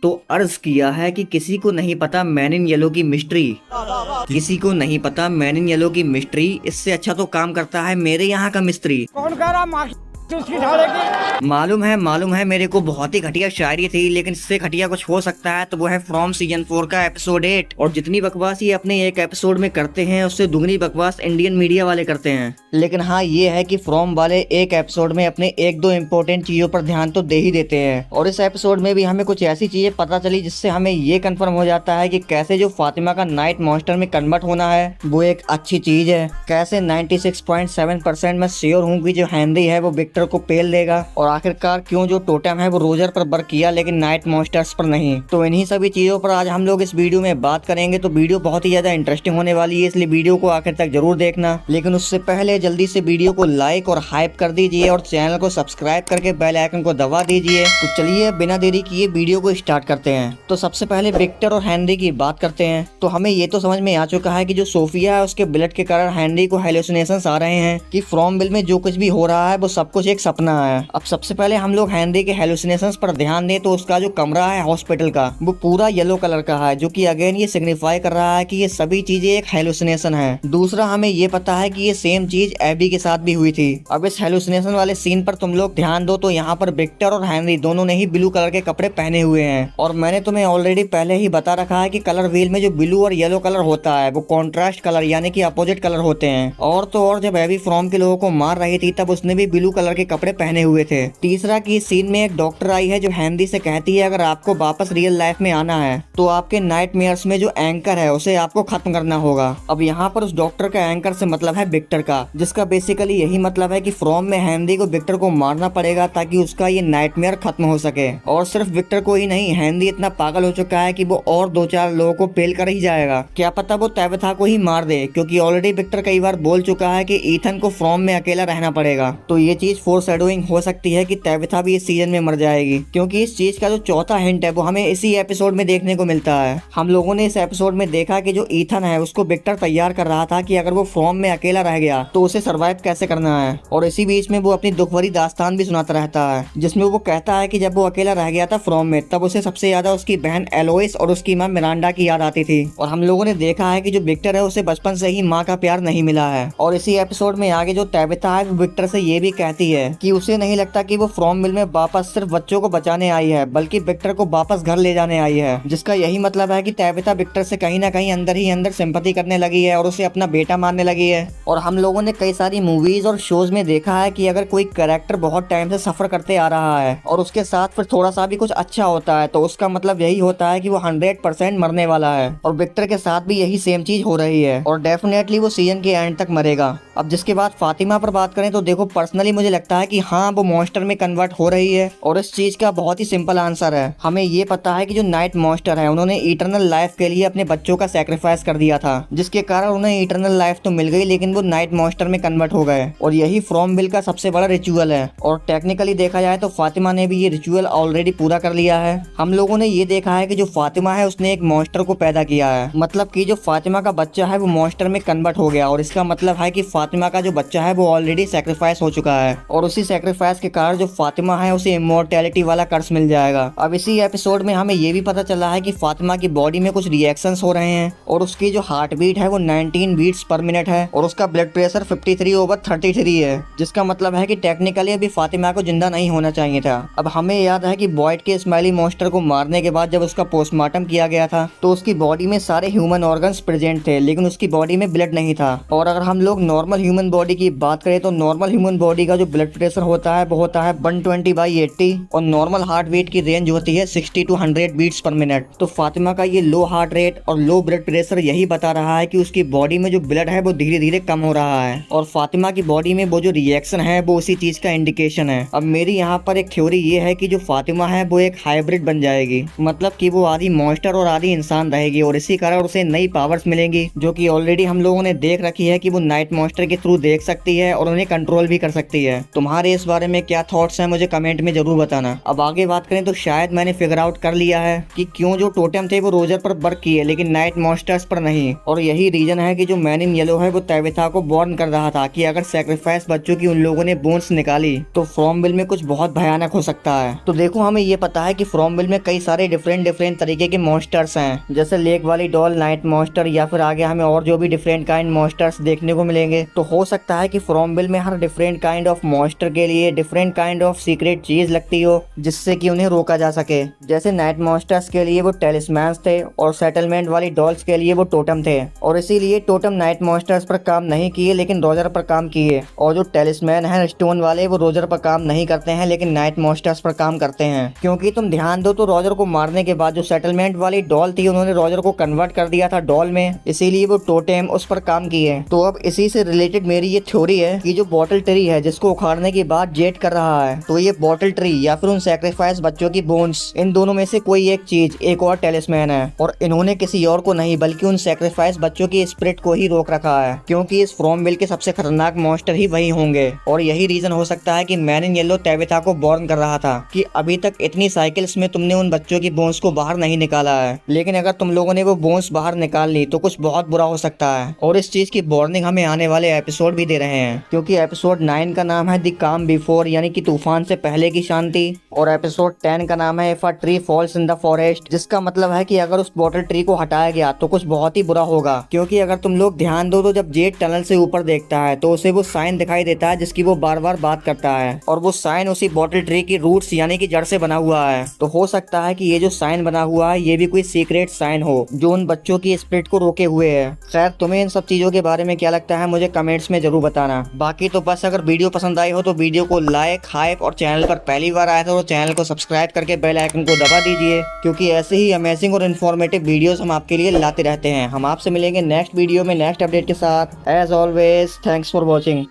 तो अर्ज किया है कि किसी को नहीं पता मैन इन येलो की मिस्ट्री, किसी को नहीं पता मैन इन येलो की मिस्ट्री, इससे अच्छा तो काम करता है मेरे यहाँ का मिस्त्री। कौन कह रहा मालूम है मेरे को बहुत ही घटिया शायरी थी, लेकिन इससे घटिया कुछ हो सकता है तो वो है फ्रॉम सीजन 4 का एपिसोड 8। और जितनी बकवास ये अपने एक एपिसोड में करते हैं उससे दुगनी बकवास इंडियन मीडिया वाले करते हैं। लेकिन हाँ ये है कि फ्रॉम वाले एक एपिसोड में अपने एक दो इम्पोर्टेंट चीजों पर ध्यान तो दे ही देते हैं। और इस एपिसोड में भी हमें कुछ ऐसी चीजें पता चली जिससे हमें ये कंफर्म हो जाता है कि कैसे जो फातिमा का नाइट मॉन्स्टर में कन्वर्ट होना है वो एक अच्छी चीज है। कैसे 96.7% मैं श्योर हूँ कि जो हेनरी है वो विक्टर को पेल देगा। और आखिरकार क्यों जो टोटेम है वो रोजर पर वर्क किया लेकिन नाइट मॉन्स्टर्स पर नहीं। तो इन्हीं सभी चीजों पर आज हम लोग इस वीडियो में बात करेंगे। तो वीडियो बहुत ही ज्यादा इंटरेस्टिंग होने वाली है, इसलिए वीडियो को आखिर तक जरूर देखना। लेकिन उससे पहले जल्दी से वीडियो को लाइक और हाइप कर दीजिए और चैनल को सब्सक्राइब करके बेल आइकन को दबा दीजिए। तो चलिए बिना देरी किए वीडियो को स्टार्ट करते हैं। तो सबसे पहले विक्टर और हेनरी की बात करते हैं। तो हमें ये तो समझ में आ चुका है कि जो सोफिया है उसके ब्लड के कारण हेनरी को हेलुसिनेशंस आ रहे हैं कि फ्रॉमविल में जो कुछ भी हो रहा है वो सब कुछ एक सपना है। अब सबसे पहले हम लोग हेनरी के हेलुसिनेशंस पर ध्यान दें तो उसका जो कमरा है हॉस्पिटल का वो पूरा येलो कलर का है, जो कि अगेन ये सिग्निफाई कर रहा है कि ये सभी चीजें एक हेलुसिनेशन है। दूसरा हमें ये पता है कि ये सेम चीज एबी के साथ भी हुई थी। अब इस हेलुसिनेशन वाले सीन पर तुम लोग ध्यान दो तो यहाँ पर विक्टर और हेनरी दोनों ने ही ब्लू कलर के कपड़े पहने हुए हैं। और मैंने तुम्हें ऑलरेडी पहले ही बता रखा है कि कलर व्हील में जो ब्लू और येलो कलर होता है वो कॉन्ट्रास्ट कलर यानी कि अपोजिट कलर होते हैं। और तो और जब एबी फ्रॉम के लोगों को मार रही थी तब उसने भी ब्लू कलर के कपड़े पहने हुए थे। तीसरा की सीन में एक डॉक्टर आई है जो हेनरी से कहती है अगर आपको वापस रियल लाइफ में आना है तो आपके नाइटमेयर्स में जो एंकर है उसे आपको खत्म करना होगा। अब यहाँ पर उस डॉक्टर का एंकर से मतलब है विक्टर का, जिसका बेसिकली यही मतलब है कि फ्रॉम में हेनरी को विक्टर को मारना पड़ेगा ताकि उसका ये नाइटमेयर खत्म हो सके। और सिर्फ विक्टर को ही नहीं, हेनरी इतना पागल हो चुका है कि वो और 2-4 लोगों को पेल कर ही जाएगा। क्या पता वो तैबथा को ही मार दे, क्योंकि ऑलरेडी विक्टर कई बार बोल चुका है कि ईथन को फ्रॉम में अकेला रहना पड़ेगा। तो ये चीज फोरशैडोइंग हो सकती है कि तैबथा भी इस सीजन में मर जाएगी, क्योंकि इस चीज का जो चौथा हिंट है वो हमें इसी एपिसोड में देखने को मिलता है। हम लोगों ने इस एपिसोड में देखा कि जो ईथन है उसको विक्टर तैयार कर रहा था कि अगर वो फ्रॉम में अकेला रह गया तो उसे सरवाइव कैसे करना है। और इसी बीच में वो अपनी दुख भरी दास्तान भी सुनाता रहता है, जिसमें वो कहता है कि जब वो अकेला रह गया था फ्रॉम में तब उसे सबसे ज्यादा उसकी बहन एलोइस और उसकी माँ मिरांडा की याद आती थी। और हम लोगों ने देखा है कि जो विक्टर है उसे बचपन से ही माँ का प्यार नहीं मिला है। और इसी एपिसोड में आगे जो तैबथा है वो विक्टर से ये भी कहती है कि उसे नहीं लगता कि वो फ्रॉमविल में वापस सिर्फ बच्चों को बचाने आई है, बल्कि विक्टर को वापस घर ले जाने आई है। जिसका यही मतलब है कि तैबथा विक्टर से कहीं ना कहीं अंदर ही अंदर सिंपैथी करने लगी है और उसे अपना बेटा मानने लगी है। और हम लोगों ने कई सारी मूवीज और शोज में देखा है कि अगर कोई कैरेक्टर बहुत टाइम से सफर करते आ रहा है और उसके साथ फिर थोड़ा सा भी कुछ अच्छा होता है तो उसका मतलब यही होता है कि वो 100% मरने वाला है। और विक्टर के साथ भी यही सेम चीज हो रही है और डेफिनेटली वो सीजन के एंड तक मरेगा। अब जिसके बाद फातिमा पर बात करें तो देखो पर्सनली मुझे लगता है कि हाँ वो मॉन्स्टर में कन्वर्ट हो रही है। और इस चीज का बहुत ही सिंपल आंसर है, हमें ये पता है कि जो नाइट मॉन्स्टर है उन्होंने इटरनल लाइफ के लिए अपने बच्चों का सैक्रिफाइस कर दिया था, जिसके कारण उन्हें इटरनल लाइफ तो मिल गई लेकिन वो नाइट मॉन्स्टर में कन्वर्ट हो गए। और यही फ्रॉमविल का सबसे बड़ा रिचुअल है। और टेक्निकली देखा जाए तो फातिमा ने भी ये रिचुअल ऑलरेडी पूरा कर लिया है। हम लोगों ने ये देखा है कि जो फातिमा है उसने एक मॉन्स्टर को पैदा किया है, मतलब कि जो फातिमा का बच्चा है वो मॉन्स्टर में कन्वर्ट हो गया। और इसका मतलब है कि फातिमा का जो बच्चा है वो ऑलरेडी सैक्रिफाइस हो चुका है और उसी सैक्रिफाइस के कारण जो फातिमा है उसे इमॉर्टैलिटी वाला कर्स मिल जाएगा। अब इसी एपिसोड में हमें ये भी पता चला है कि फातिमा की बॉडी में कुछ रिएक्शंस हो रहे हैं और उसकी जो हार्ट बीट है वो 19 बीट्स पर मिनट है और उसका ब्लड प्रेशर 53/33 है, जिसका मतलब है कि टेक्निकली अभी फातिमा को जिंदा नहीं होना चाहिए था। अब हमें याद है कि बॉयड के स्माइली मॉन्स्टर को मारने के बाद जब उसका पोस्टमार्टम किया गया था तो उसकी बॉडी में सारे ह्यूमन ऑर्गन्स प्रेजेंट थे लेकिन उसकी बॉडी में ब्लड नहीं था। और अगर हम लोग नॉर्मल ह्यूमन बॉडी की बात करें तो नॉर्मल ह्यूमन बॉडी का जो ब्लड प्रेशर होता है वो होता है 120/80 और नॉर्मल हार्ट बीट की रेंज होती है 60 to 100 बीट्स पर मिनट। तो फातिमा का ये लो हार्ट रेट और लो ब्लड प्रेशर यही बता रहा है कि उसकी बॉडी में जो ब्लड है वो धीरे धीरे कम हो रहा है और फातिमा की बॉडी में वो जो रिएक्शन है वो उसी चीज का इंडिकेशन है। अब मेरी यहाँ पर एक थ्योरी ये है कि जो फातिमा है वो एक हाइब्रिड बन जाएगी, मतलब कि वो आधी मॉन्स्टर और आधी इंसान रहेगी और इसी कारण उसे नई पावर्स मिलेंगी, जो कि ऑलरेडी हम लोगों ने देख रखी है कि वो नाइट मॉन्स्टर के थ्रू देख सकती है और उन्हें कंट्रोल भी कर सकती है। तुम्हारे इस बारे में क्या थॉट्स हैं मुझे कमेंट में जरूर बताना। अब आगे बात करें तो शायद मैंने फिगर आउट कर लिया है कि क्यों जो टोटेम थे वो रोजर पर वर्क किए लेकिन नाइट मॉन्स्टर्स पर नहीं, और यही रीजन है कि जो मैन इन येलो है वो तैबिथा को वार्न कर रहा था कि अगर सैक्रिफाइस बच्चों की उन लोगों ने बोन्स निकाली तो फ्रॉमविल में कुछ बहुत भयानक हो सकता है। तो देखो हमें ये पता है कि फ्रॉमविल में कई सारे डिफरेंट तरीके के मॉन्स्टर्स हैं, जैसे लेक वाली डॉल, नाइट मॉन्स्टर, या फिर आगे हमें और जो भी डिफरेंट काइंड मॉन्स्टर्स देखने को मिलेंगे। तो हो सकता है कि फ्रॉमविल में हर डिफरेंट काइंड ऑफ मॉन्स्टर के लिए डिफरेंट काइंड ऑफ सीक्रेट चीज लगती हो जिससे कि उन्हें रोका जा सके। जैसे नाइट मॉन्स्टर्स के लिए वो टेलिस्मैन्स थे और सेटलमेंट वाली डॉल्स के लिए वो टोटम थे, और इसीलिए टोटम नाइट मॉन्स्टर्स पर काम नहीं किए लेकिन रोजर पर काम किए। और जो टेलिस्मैन है स्टोन वाले वो रोजर पर काम नहीं करते हैं लेकिन नाइट मॉन्स्टर्स पर काम करते हैं। क्योंकि तुम ध्यान दो तो रोजर को मारने के बाद जो सेटलमेंट वाली डॉल थी उन्होंने रोजर को कन्वर्ट कर दिया था डॉल में, इसीलिए वो टोटेम उस पर काम किए। तो अब इसी से रिलेटेड मेरी ये थ्योरी है कि जो बॉटल ट्री है जिसको उखाड़ने के बाद जेट कर रहा है, तो ये बॉटल ट्री या फिर उन सैक्रिफाइस बच्चों की बोन्स, इन दोनों में से कोई एक चीज एक और टेलिस्मैन है, और इन्होंने किसी और को नहीं बल्कि उन सैक्रिफाइस बच्चों की स्पिरिट को ही रोक रखा है, क्योंकि इस फ्रॉमविल के सबसे खतरनाक मॉन्स्टर ही वही होंगे। और यही रीजन हो सकता है कि मैन इन येलो तैबिथा को वार्न कर रहा था कि अभी तक इतनी साइकिल्स में तुमने उन बच्चों की बोन्स को बाहर नहीं निकाला है, लेकिन अगर तुम लोगों ने वो बोन्स बाहर निकाल ली तो कुछ बहुत बुरा हो सकता है। और इस चीज की वार्निंग हमें आने वाले एपिसोड भी दे रहे हैं, क्योंकि एपिसोड 9 का नाम है द काम बिफोर, यानी कि तूफान से पहले की शांति, और एपिसोड 10 का नाम है if a tree falls in the forest, जिसका मतलब है कि अगर उस बॉटल ट्री को हटाया गया तो कुछ बहुत ही बुरा होगा। क्योंकि अगर तुम लोग ध्यान दो तो जब जेट टनल से ऊपर देखता है तो उसे वो साइन दिखाई देता है जिसकी वो बार बार बात करता है, और वो साइन उसी बॉटल ट्री की रूट्स यानी कि जड़ से बना हुआ है। तो हो सकता है कि ये जो साइन बना हुआ है ये भी कोई सीक्रेट साइन हो जो उन बच्चों की स्पिरिट को रोके हुए है। खैर तुम्हें इन सब चीजों के बारे में क्या लगता है मुझे कमेंट्स में जरूर बताना। बाकी तो बस अगर वीडियो पसंद आई हो तो वीडियो को लाइक, हाइप, और चैनल पर पहली बार आए तो चैनल को सब्सक्राइब करके बेल आइकन को दबा दीजिए, क्योंकि ऐसे ही अमेजिंग और इन्फॉर्मेटिव वीडियोस हम आपके लिए लाते रहते हैं। हम आपसे मिलेंगे नेक्स्ट वीडियो में नेक्स्ट अपडेट के साथ। As always thanks for watching.